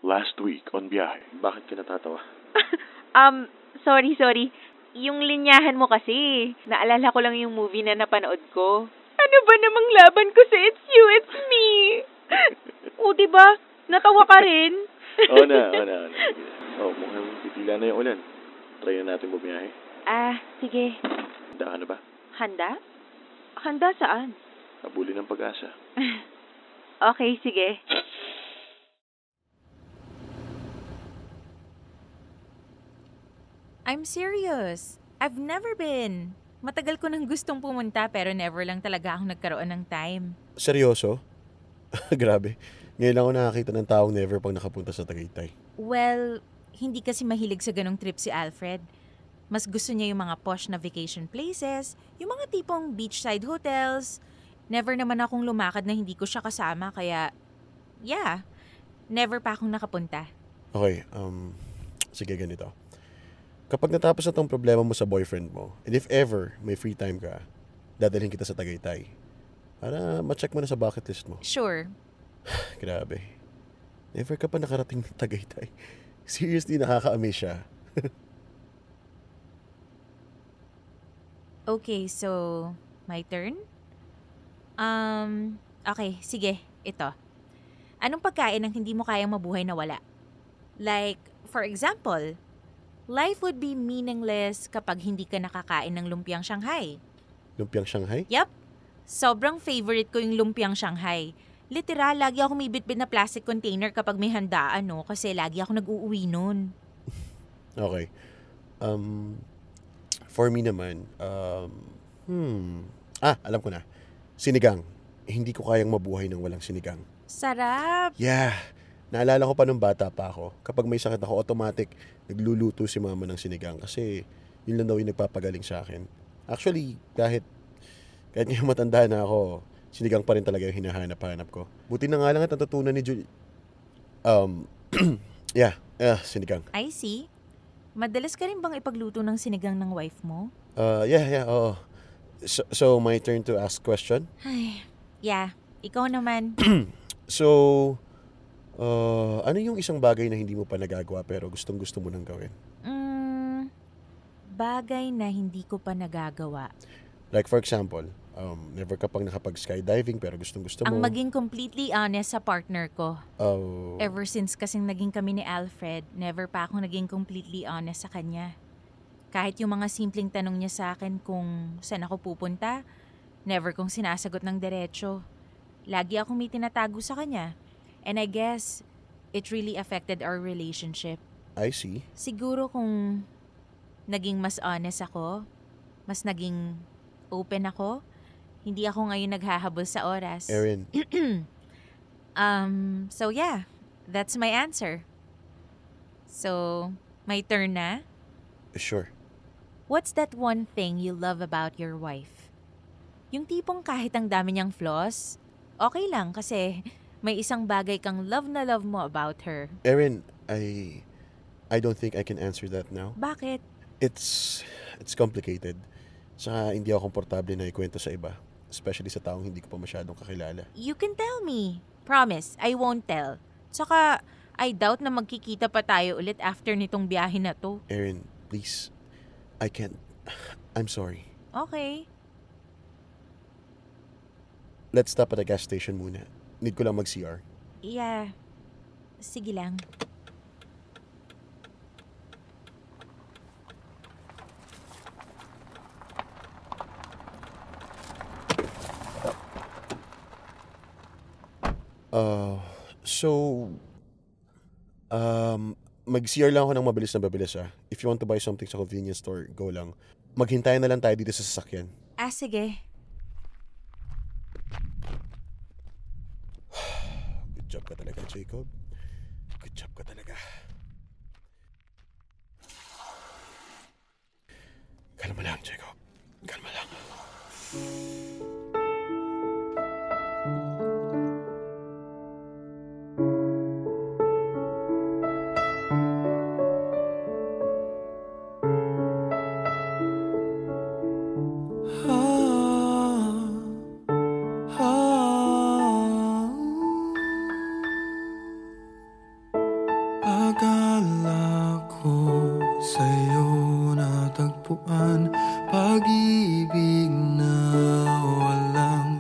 last week on biyahe. Bakit ka natatawa? Sorry. Yung linyahan mo kasi, naalala ko lang yung movie na napanood ko. Ano ba namang laban ko sa It's You, It's Me? O, diba? Natawa ka rin? Oo na. Mukhang titila na yung ulan. Try na natin bumiyahe. Sige. Handa ka na ba? Handa? Handa saan? Habulin ng pag-asa. Okay, sige. I'm serious. I've never been. Matagal ko nang gustong pumunta pero never lang talaga ako nagkaroon ng time. Seryoso? Grabe. Ngayon lang ako nakakita ng taong never pang nakapunta sa Tagaytay. Well, hindi kasi mahilig sa ganong trip si Alfred. Mas gusto niya yung mga posh na vacation places, yung mga tipong beachside hotels. Never naman akong lumakad na hindi ko siya kasama kaya, yeah, never pa akong nakapunta. Okay, sige ganito. Kapag natapos na tong problema mo sa boyfriend mo, and if ever may free time ka, dadalhin kita sa Tagaytay. Para ma-check mo na sa bucket list mo. Sure. Grabe. Never ka pa nakarating ng Tagaytay. Seriously, nakaka-amaze siya. Okay, so, my turn? Okay, sige, ito. Anong pagkain ang hindi mo kayang mabuhay na wala? Like, for example, life would be meaningless kapag hindi ka nakakain ng lumpiang Shanghai. Lumpiang Shanghai? Yup. Sobrang favorite ko yung lumpiang Shanghai. Literal, lagi ako may bitbit na plastic container kapag may handaan, no? Kasi lagi ako nag-uuwi nun. Okay. For me naman, alam ko na. Sinigang. Hindi ko kayang mabuhay ng walang sinigang. Sarap! Yeah. Naalala ko pa nung bata pa ako. Kapag may sakit ako, automatic nagluluto si mama ng sinigang. Kasi yun lang daw yung nagpapagaling sa akin. Actually, kahit ngayon matanda na ako, sinigang pa rin talaga yung hinahanap-hanap ko. Buti na nga lang at natutunan ni Julie. Sinigang. I see. Madalas ka rin bang ipagluto ng sinigang ng wife mo? Oo. So, my turn to ask question? Ay, yeah. Ikaw naman. So, ano yung isang bagay na hindi mo pa nagagawa pero gustong-gusto mo nang gawin? Bagay na hindi ko pa nagagawa. Like for example, never ka pang nakapag-skydiving pero gustong-gusto mo. Ang maging completely honest sa partner ko. Oh. Ever since kasing naging kami ni Alfred, never pa ako naging completely honest sa kanya. Kahit yung mga simpleng tanong niya sa akin kung saan ako pupunta, never kong sinasagot ng diretso. Lagi akong may tinatago sa kanya. And I guess, it really affected our relationship. I see. Siguro kung naging mas honest ako, mas naging open ako, hindi ako ngayon naghahabol sa oras. Erin. So yeah, that's my answer. So, my turn na? Sure. What's that one thing you love about your wife? Yung tipong kahit ang dami niyang flaws, okay lang kasi may isang bagay kang love na love mo about her. Erin, I don't think I can answer that now. Bakit? It's complicated. Saka hindi ako komportable na ikwento sa iba. Especially sa taong hindi ko pa masyadong kakilala. You can tell me. Promise, I won't tell. Saka, I doubt na magkikita pa tayo ulit after nitong biyahe na to. Erin, please. I can't. I'm sorry. Okay. Let's stop at a gas station muna. Need ko lang mag-CR. Yeah. Sige lang. Mag-CR lang ako ng mabilis ah. If you want to buy something sa convenience store, go lang. Maghintay na lang tayo dito sa sasakyan. Sige. Good job ka talaga, Jacob. Good job ka talaga. Kalma lang, Jacob. Kalma lang. matatagpuan, pag-ibig na walang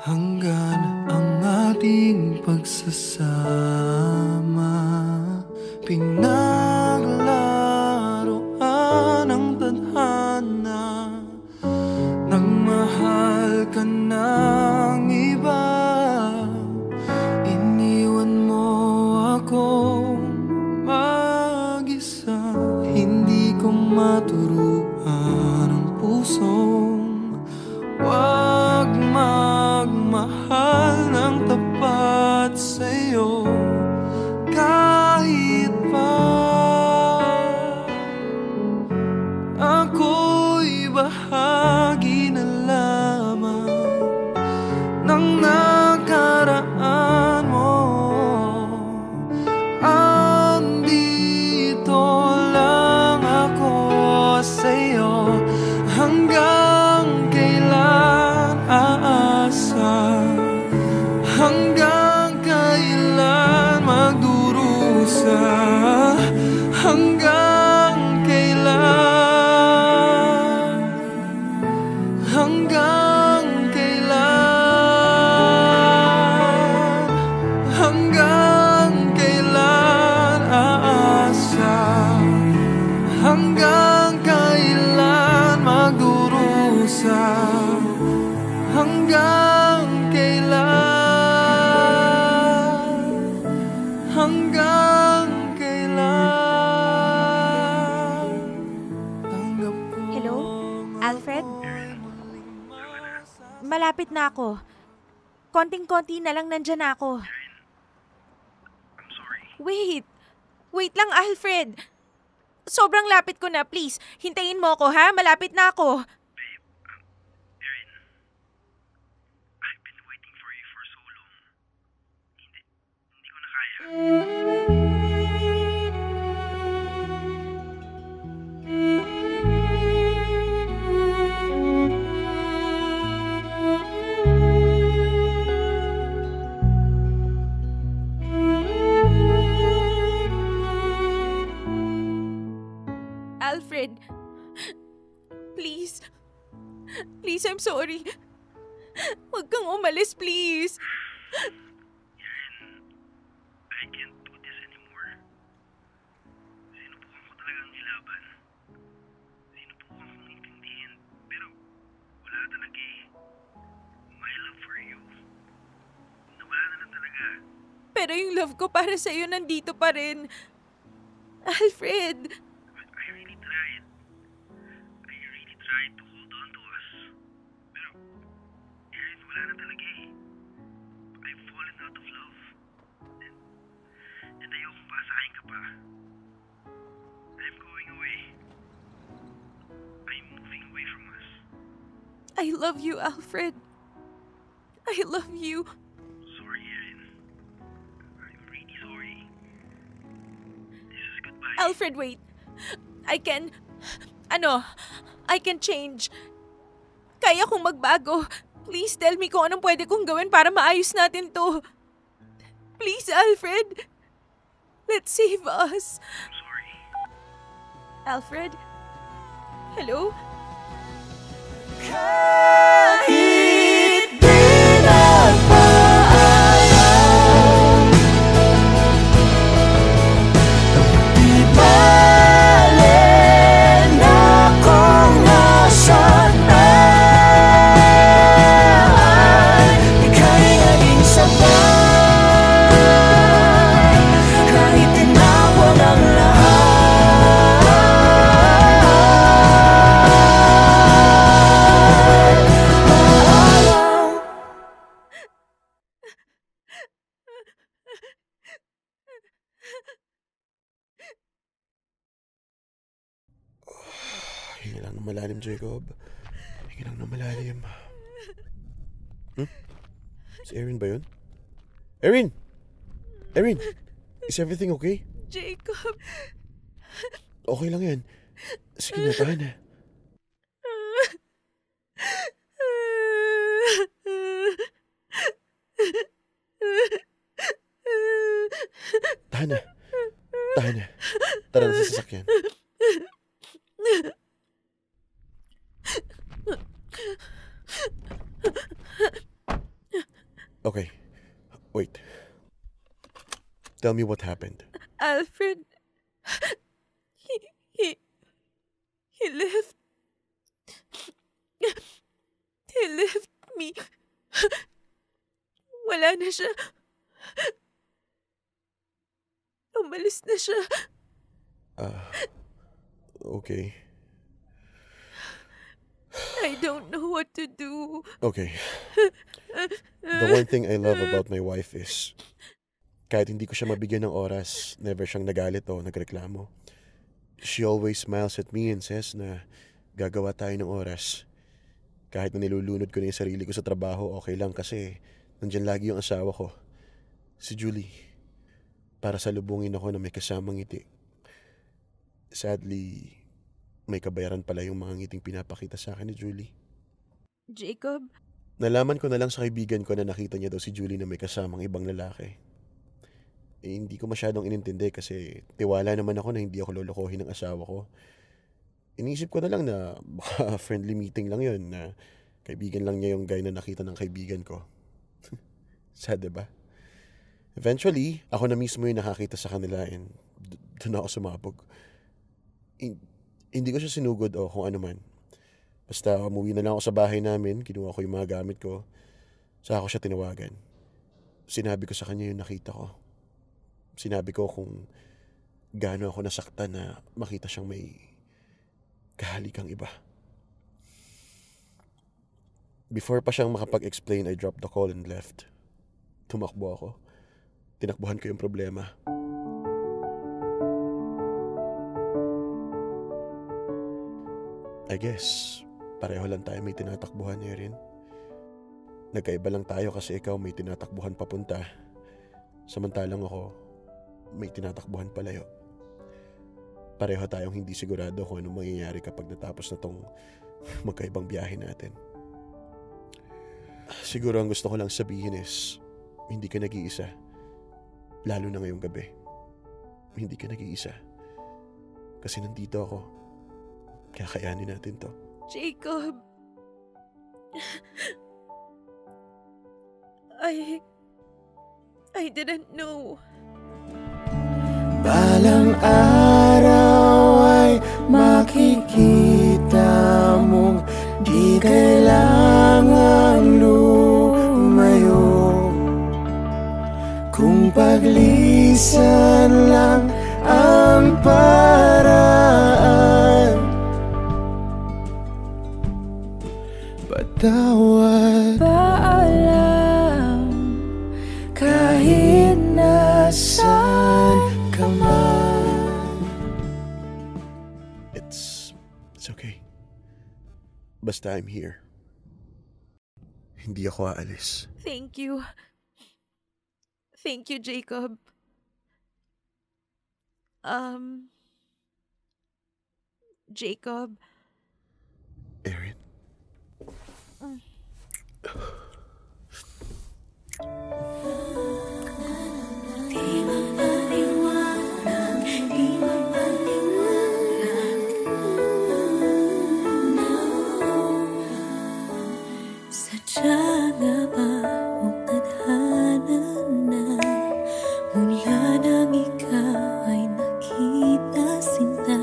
hanggan, ang ating pagsasama. Pinaglaruan ang tadhana, nagmahal ka ng iba, iniwan mo ako mag-isa. Hindi ko maturuan ang pusong wag magmahal ng tapat sa'yo, kahit pa ako'y bahagi na lamang ng nakaraan mo. Andito lang ako sa'yo, hanggang kailan aasa, hanggang kailan magdurusa, hanggang kailan, hanggang kailan, hanggang kailan aasa, hanggang kailan magdurusa, hanggang kailan, hanggang kailan. Tanggap ko Hello? Alfred? Malapit na ako. Konting-konti na lang nandyan na ako. Wait. Wait lang, Alfred. Sobrang lapit ko na, please. Hintayin mo ako, ha? Malapit na ako. I've been waiting for you for so long. Hindi ko na kaya. Alfred. Please. Please, I'm sorry. Huwag kang umalis, please. I can't do this anymore. Sinubukan ko talagang ilaban. Sinubukan kong intindihin, pero wala talaga eh. My love for you, nawala na lang talaga. Pero yung love ko para sa'yo nandito pa rin. Alfred. I really tried. I really tried to hold on to us. Pero, Erin, wala na talaga eh. I've fallen out of love. And ayokong pasahin ka pa. I'm going away. I'm moving away from us. I love you, Alfred. I love you. Sorry, Erin. I'm really sorry. This is goodbye. Alfred, wait. I can change. Kaya kong magbago. Please tell me kung anong pwede kong gawin para maayos natin to. Please, Alfred. Let's save us. I'm sorry. Alfred? Hello? Kahit di nagpaalam, di bale na kung nasan man, ika'y naging sabay, kahit tinawag ang Hinga lang ng malalim, Jacob. Hinga lang ng malalim. Si Erin ba yun? Erin! Erin! Is everything okay? Jacob. Okay lang yan. Sige na, tahan na. Tahan na. Tahan na. Tara na sa sasakyan. Tell me what happened. Alfred, he left. He left me. Wala na siya. Umalis na siya. Okay. I don't know what to do. Okay. The one thing I love about my wife is kahit hindi ko siya mabigyan ng oras, never siyang nagalit o nagreklamo. She always smiles at me and says na gagawa tayo ng oras. Kahit na nilulunod ko na yung sarili ko sa trabaho, okay lang kasi nandyan lagi yung asawa ko. Si Julie. Para salubungin ako na may kasamang ngiti. Sadly, may kabayaran pala yung mga ngiting pinapakita sa akin ni Julie. Jacob? Nalaman ko na lang sa kaibigan ko na nakita niya daw si Julie na may kasamang ibang lalaki. Hindi ko masyadong inintindi kasi tiwala naman ako na hindi ako lolokohin ng asawa ko. Inisip ko na lang na baka friendly meeting lang yun, na kaibigan lang niya yung guy na nakita ng kaibigan ko. Sad, diba? Eventually, ako na mismo yung nakakita sa kanila and doon ako sumabog. Hindi ko siya sinugod o kung ano man. Basta umuwi na lang ako sa bahay namin, kinuha ko yung mga gamit ko, saka ko siya tinawagan. Sinabi ko sa kanya yung nakita ko. Sinabi ko kung gaano ako nasaktan na makita siyang may kahalikang iba. Before pa siyang makapag-explain, I dropped the call and left. Tumakbo ako. Tinakbuhan ko yung problema. I guess, pareho lang tayo may tinatakbuhan, Erin. Nagkaiba lang tayo kasi ikaw may tinatakbuhan papunta. Samantalang ako, may tinatakbuhan palayo. Pareho tayong hindi sigurado kung anong mangyayari kapag natapos na tong magkaibang biyahe natin. Siguro ang gusto ko lang sabihin is, hindi ka nag-iisa. Lalo na ngayong gabi. Hindi ka nag-iisa. Kasi nandito ako. Kakayanin natin to. Jacob. I didn't know. Balang araw ay makikita mong di kailangang lumayo. Kung paglisan lang ang paraan, patawad, paalam, kahit nasaan ka man. It's okay. Basta I'm here. Hindi ako aalis. Thank you. Thank you, Jacob. Jacob. Erin. Sadya nga ba o tadhana na mula nang ikaw ay nakita sinta?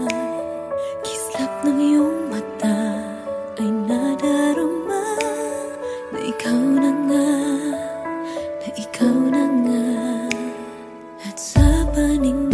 Kislap ng iyong mata ay nadarama na ikaw na nga, na ikaw na nga. At sa paning